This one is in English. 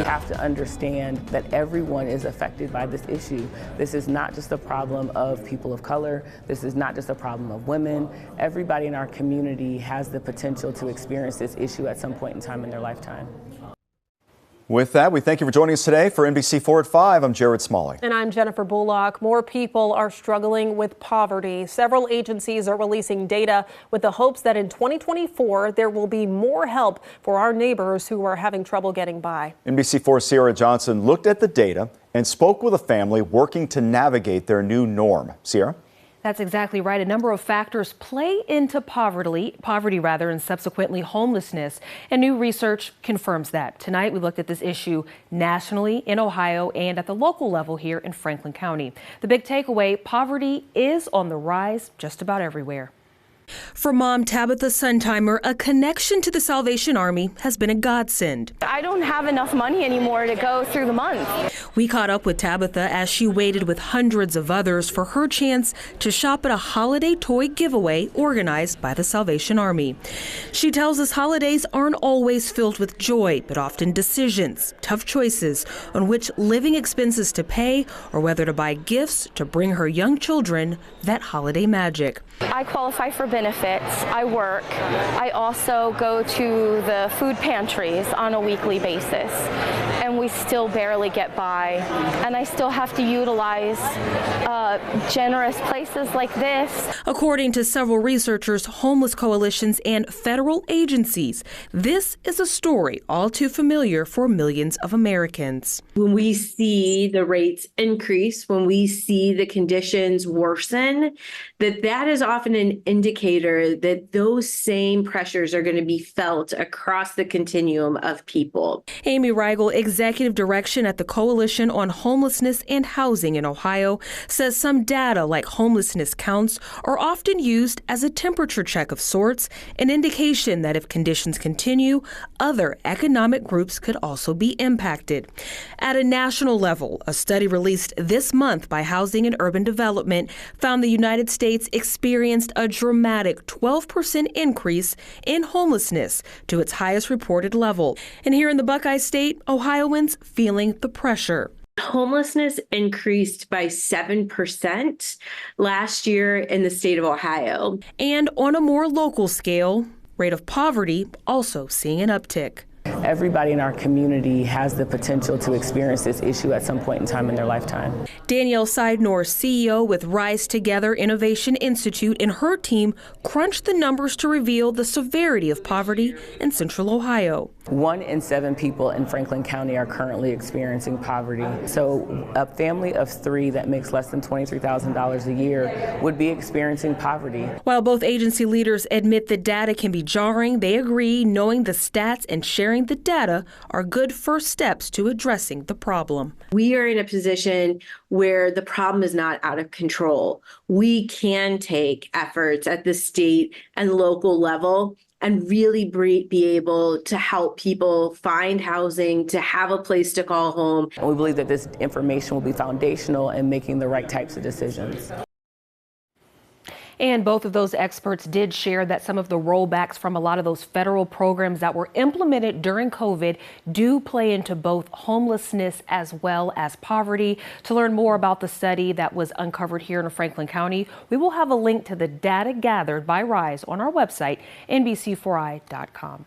have to understand that everyone is affected by this issue. This is not just a problem of people of color. This is not just a problem of women. Everybody in our community has the potential to experience this issue at some point in time in their lifetime. With that, we thank you for joining us today. For NBC4 at 5, I'm Jared Smalley. And I'm Jennifer Bullock. More people are struggling with poverty. Several agencies are releasing data with the hopes that in 2024, there will be more help for our neighbors who are having trouble getting by. NBC4's Sierra Johnson looked at the data and spoke with a family working to navigate their new norm. Sierra? That's exactly right. A number of factors play into poverty, and subsequently homelessness. And new research confirms that. Tonight, we looked at this issue nationally in Ohio and at the local level here in Franklin County. The big takeaway, poverty is on the rise just about everywhere. For mom Tabitha Suntimer, a connection to the Salvation Army has been a godsend. I don't have enough money anymore to go through the month. We caught up with Tabitha as she waited with hundreds of others for her chance to shop at a holiday toy giveaway organized by the Salvation Army. She tells us holidays aren't always filled with joy, but often decisions, tough choices on which living expenses to pay or whether to buy gifts to bring her young children that holiday magic. I qualify for benefits. I work. I also go to the food pantries on a weekly basis, and we still barely get by. And I still have to utilize generous places like this. According to several researchers, homeless coalitions, and federal agencies, this is a story all too familiar for millions of Americans. When we see the rates increase, when we see the conditions worsen, that is often an indicator that those same pressures are going to be felt across the continuum of people. Amy Rigel, executive direction at the Coalition on Homelessness and Housing in Ohio, says some data like homelessness counts are often used as a temperature check of sorts, an indication that if conditions continue, other economic groups could also be impacted. At a national level, a study released this month by Housing and Urban Development found the United States experienced a dramatic 12% increase in homelessness to its highest reported level. And here in the Buckeye State, Ohioans feeling the pressure. Homelessness increased by 7% last year in the state of Ohio. And on a more local scale, rate of poverty also seeing an uptick. Everybody in our community has the potential to experience this issue at some point in time in their lifetime. Danielle Seidnor, CEO with Rise Together Innovation Institute, and her team crunched the numbers to reveal the severity of poverty in Central Ohio. 1 in 7 people in Franklin County are currently experiencing poverty. So a family of 3 that makes less than $23,000 a year would be experiencing poverty. While both agency leaders admit the data can be jarring, they agree knowing the stats and sharing the data are good first steps to addressing the problem. We are in a position where the problem is not out of control. We can take efforts at the state and local level and really be able to help people find housing, to have a place to call home. And we believe that this information will be foundational in making the right types of decisions. And both of those experts did share that some of the rollbacks from a lot of those federal programs that were implemented during COVID do play into both homelessness as well as poverty. To learn more about the study that was uncovered here in Franklin County, we will have a link to the data gathered by Rise on our website, NBC4i.com.